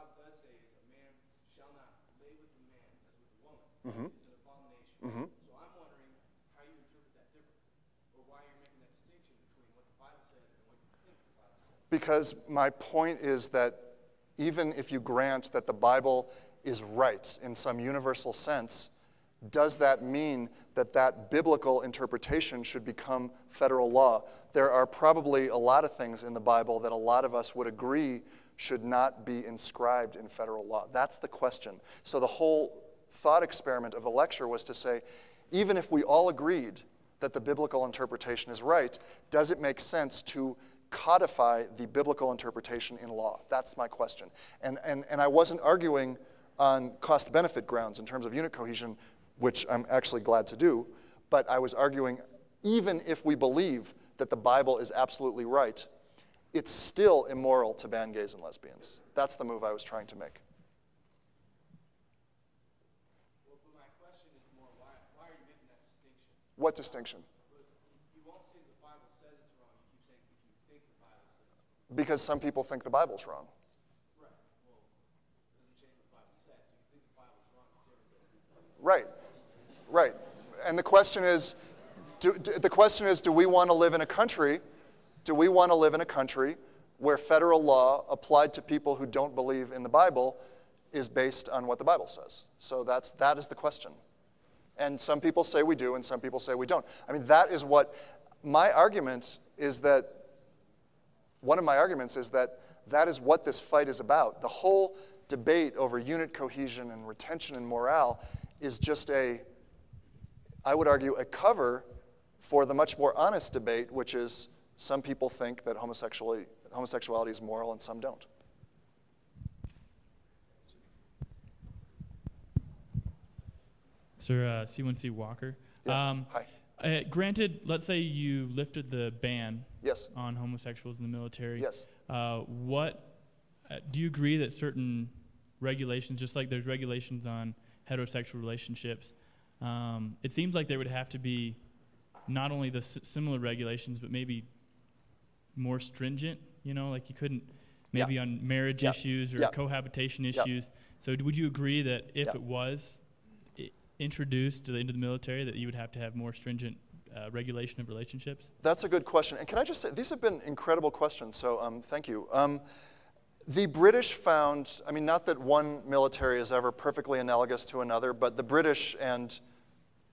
Bible does say is a man shall not lay with a man as with a woman. Mm-hmm. It's an abomination. Mm-hmm. So I'm wondering how you interpret that differently, or why you're making that distinction between what the Bible says and what you think the Bible says. Because my point is that even if you grant that the Bible is right in some universal sense, does that mean that that biblical interpretation should become federal law? There are probably a lot of things in the Bible that a lot of us would agree should not be inscribed in federal law. That's the question. So the whole thought experiment of the lecture was to say, even if we all agreed that the biblical interpretation is right, does it make sense to codify the biblical interpretation in law? That's my question. And I wasn't arguing on cost-benefit grounds in terms of unit cohesion, which I'm actually glad to do, but I was arguing even if we believe that the Bible is absolutely right, it's still immoral to ban gays and lesbians. That's the move I was trying to make. Well, but my question is more, why are you making that distinction? What distinction? You won't say the Bible says it's wrong. You keep saying if you think the Bible says it's wrong. Because some people think the Bible's wrong. Right. Well, it doesn't change what the Bible says. You think the Bible's wrong. Right. Right. And the question is, do we want to live in a country? Do we want to live in a country where federal law applied to people who don't believe in the Bible is based on what the Bible says? So that is the question. And some people say we do, and some people say we don't. I mean, that is what my argument is that, one of my arguments is that that is what this fight is about. The whole debate over unit cohesion and retention and morale is just I would argue, a cover for the much more honest debate, which is some people think that homosexuality is moral and some don't. Sir, C1C Walker. Yeah. Hi. Granted, let's say you lifted the ban Yes. on homosexuals in the military. Yes. Do you agree that certain regulations, just like there's regulations on heterosexual relationships, it seems like there would have to be not only the similar regulations, but maybe more stringent, like you couldn't maybe on marriage issues or cohabitation issues. So would you agree that if it was introduced into the military, that you would have to have more stringent regulation of relationships? That's a good question. And can I just say, these have been incredible questions, so thank you. The British found, I mean, not that one military is ever perfectly analogous to another, but the British and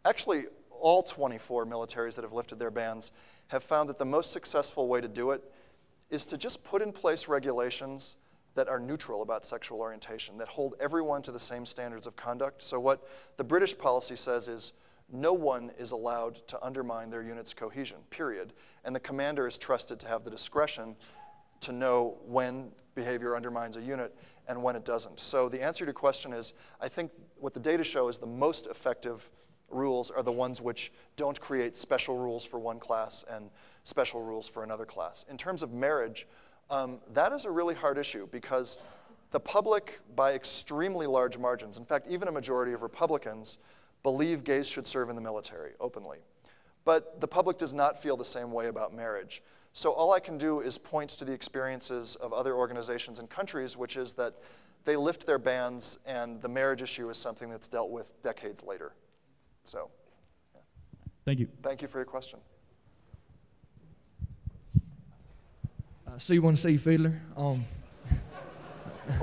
actually all 24 militaries that have lifted their bans have found that the most successful way to do it is to just put in place regulations that are neutral about sexual orientation, that hold everyone to the same standards of conduct. So what the British policy says is no one is allowed to undermine their unit's cohesion, period. And the commander is trusted to have the discretion to know when behavior undermines a unit and when it doesn't. So the answer to your question is, I think what the data show is the most effective rules are the ones which don't create special rules for one class and special rules for another class. In terms of marriage, that is a really hard issue because the public, by extremely large margins, in fact, even a majority of Republicans, believe gays should serve in the military openly. But the public does not feel the same way about marriage. So all I can do is point to the experiences of other organizations and countries, which is that they lift their bans and the marriage issue is something that's dealt with decades later. So, yeah. Thank you. Thank you for your question. C1C Fiedler.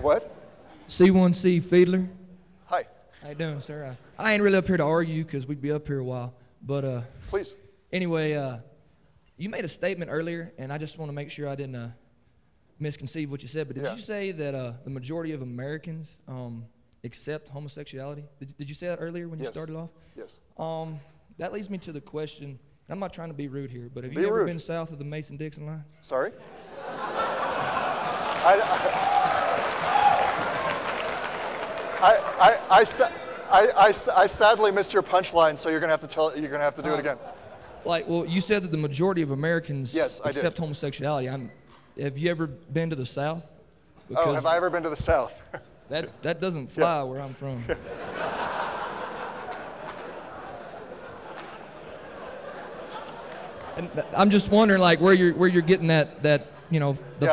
What? C1C Fiedler. Hi. How you doing, sir? I ain't really up here to argue because we'd be up here a while. But please. Anyway, you made a statement earlier, and I just want to make sure I didn't misconceive what you said. But did you say that the majority of Americans accept homosexuality? Did you say that earlier when you started off? Yes. That leads me to the question. I'm not trying to be rude here, but have you ever been south of the Mason-Dixon line? Sorry? I sadly missed your punchline, so you're gonna have to do it again. Well, you said that the majority of Americans accept homosexuality. Have you ever been to the South? Because have I ever been to the South? that doesn't fly where I'm from. And I'm just wondering, like, where you're getting that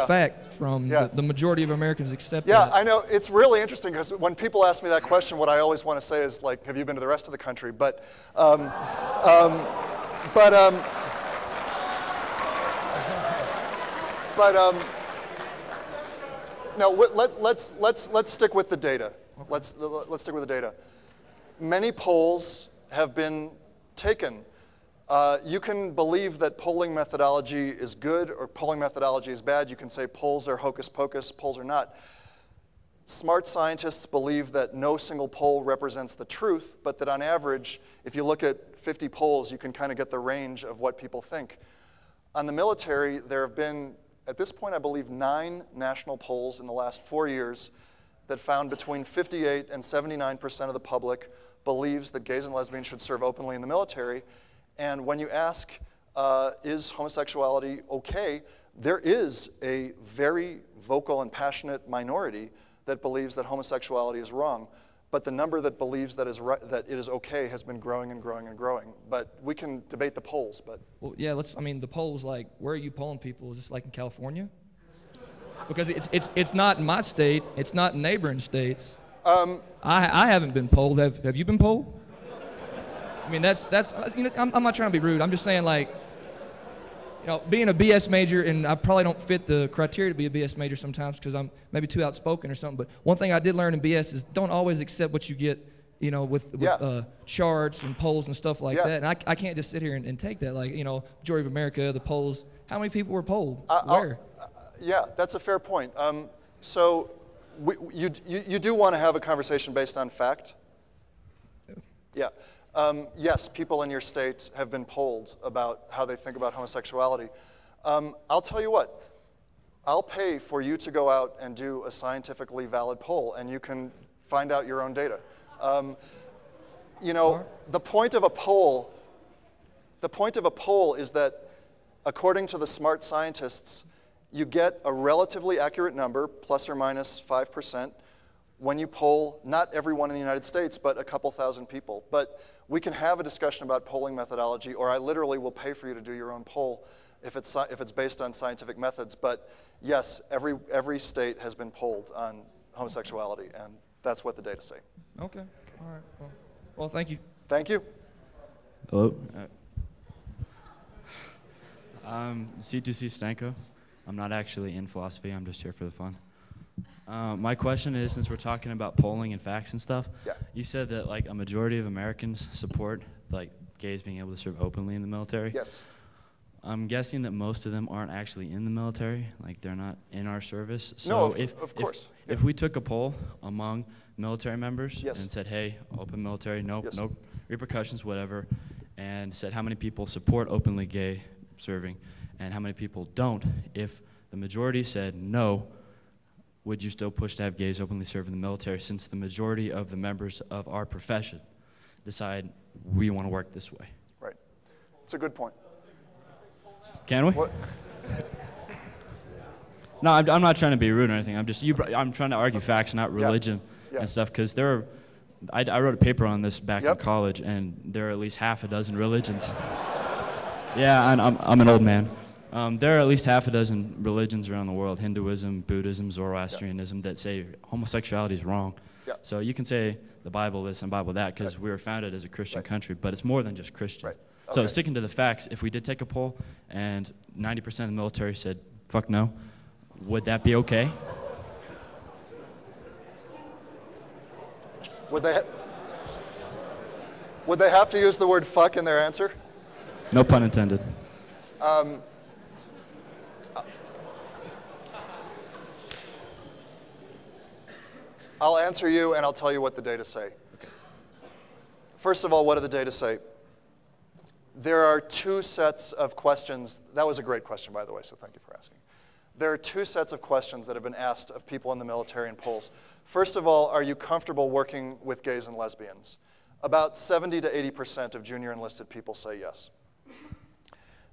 fact from. Yeah. The majority of Americans accept Yeah, that. I know. It's really interesting because when people ask me that question, what I always want to say is like, have you been to the rest of the country? But, no, let's stick with the data. Okay. Let's stick with the data. Many polls have been taken. You can believe that polling methodology is good or polling methodology is bad. You can say polls are hocus pocus, polls are not. Smart scientists believe that no single poll represents the truth, but that on average, if you look at 50 polls, you can kind of get the range of what people think. On the military, there have been, at this point, I believe 9 national polls in the last 4 years that found between 58 and 79% of the public believes that gays and lesbians should serve openly in the military. And when you ask, is homosexuality okay, there is a very vocal and passionate minority that believes that homosexuality is wrong. But the number that believes that it is okay has been growing and growing and growing. But we can debate the polls. But well, yeah, the polls, like, where are you polling people? Is this like in California? Because it's not in my state. It's not in neighboring states. I haven't been polled. Have you been polled? I mean, that's I'm not trying to be rude. I'm just saying, like, being a BS major, and I probably don't fit the criteria to be a BS major sometimes because I'm maybe too outspoken or something. But one thing I did learn in BS is don't always accept what you get, with charts and polls and stuff like that. And I can't just sit here and take that. Like, majority of America, the polls. How many people were polled? Where? Yeah, that's a fair point. So you do want to have a conversation based on fact? Yeah. Yes, people in your state have been polled about how they think about homosexuality. I'll tell you what, I'll pay for you to go out and do a scientifically valid poll, and you can find out your own data. The point of a poll is that, according to the smart scientists, you get a relatively accurate number, plus or minus 5%, when you poll not everyone in the United States, but a couple thousand people. But we can have a discussion about polling methodology, or I literally will pay for you to do your own poll if it's based on scientific methods. But yes, every state has been polled on homosexuality, and that's what the data say. Okay. All right. Well, thank you. Thank you. Hello. C2C Stanko. I'm not actually in philosophy. I'm just here for the fun. My question is, since we're talking about polling and facts and stuff, you said that like a majority of Americans support like gays being able to serve openly in the military. Yes. I'm guessing that most of them aren't actually in the military, like they're not in our service. So no, of course. If we took a poll among military members yes. and said, hey, open military, no repercussions, whatever, and said how many people support openly gay serving and how many people don't, if the majority said no, would you still push to have gays openly serve in the military, since the majority of the members of our profession decide we want to work this way? Right. It's a good point. Can we? What? No, I'm not trying to be rude or anything. I'm trying to argue facts, not religion and stuff, because I wrote a paper on this back in college, and there are at least half a dozen religions. Yeah, and I'm an old man. There are at least half a dozen religions around the world, Hinduism, Buddhism, Zoroastrianism, that say homosexuality is wrong. So you can say the Bible this and Bible that, because we were founded as a Christian country, but it's more than just Christian. Right. Okay. So sticking to the facts, if we did take a poll and 90% of the military said, fuck no, would that be okay? Would they have to use the word fuck in their answer? No pun intended. I'll answer you, and I'll tell you what the data say. First of all, what do the data say? There are 2 sets of questions. That was a great question, by the way, so thank you for asking. There are 2 sets of questions that have been asked of people in the military and polls. First of all, are you comfortable working with gays and lesbians? About 70 to 80% of junior enlisted people say yes.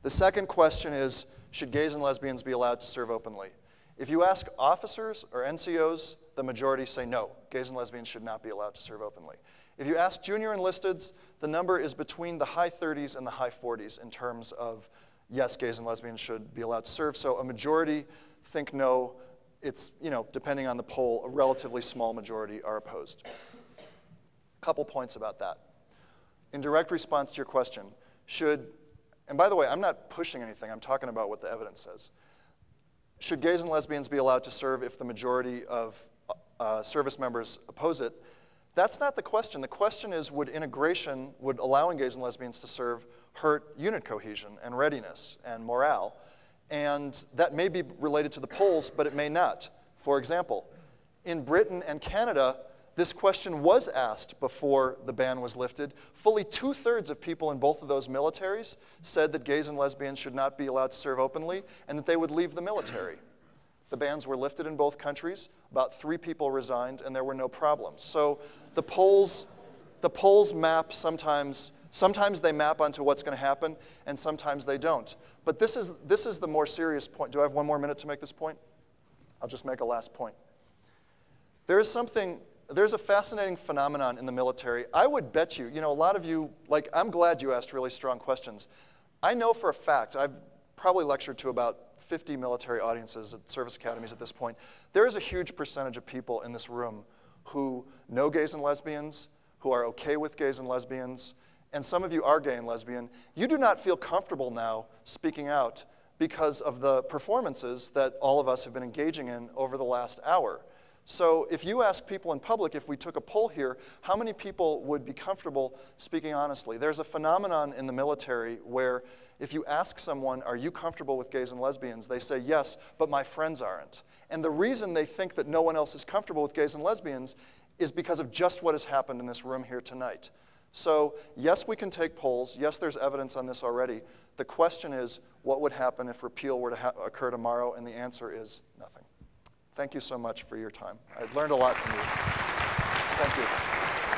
The second question is, should gays and lesbians be allowed to serve openly? If you ask officers or NCOs, the majority say no, gays and lesbians should not be allowed to serve openly. If you ask junior enlisteds, the number is between the high 30s and the high 40s in terms of, yes, gays and lesbians should be allowed to serve. So a majority think no, it's, depending on the poll, a relatively small majority are opposed. A couple points about that. In direct response to your question, and by the way, I'm not pushing anything, I'm talking about what the evidence says. Should gays and lesbians be allowed to serve if the majority of service members oppose it? That's not the question. The question is, would allowing gays and lesbians to serve hurt unit cohesion and readiness and morale? And that may be related to the polls, but it may not. For example, in Britain and Canada, this question was asked before the ban was lifted. Fully 2/3 of people in both of those militaries said that gays and lesbians should not be allowed to serve openly and that they would leave the military. The bans were lifted in both countries. About 3 people resigned, and there were no problems. So the polls map sometimes they map onto what's going to happen, and sometimes they don't. But this is the more serious point. Do I have 1 more minute to make this point? I'll just make a last point. There's a fascinating phenomenon in the military. I would bet you, a lot of you, I'm glad you asked really strong questions. I know for a fact, I've probably lectured to about 50 military audiences at service academies at this point. There is a huge percentage of people in this room who know gays and lesbians, who are okay with gays and lesbians, and some of you are gay and lesbian. You do not feel comfortable now speaking out because of the performances that all of us have been engaging in over the last hour. So if you ask people in public, if we took a poll here, how many people would be comfortable speaking honestly? There's a phenomenon in the military where if you ask someone, are you comfortable with gays and lesbians? They say, yes, but my friends aren't. And the reason they think that no one else is comfortable with gays and lesbians is because of just what has happened in this room here tonight. So yes, we can take polls. Yes, there's evidence on this already. The question is, what would happen if repeal were to occur tomorrow? And the answer is nothing. Thank you so much for your time. I learned a lot from you. Thank you.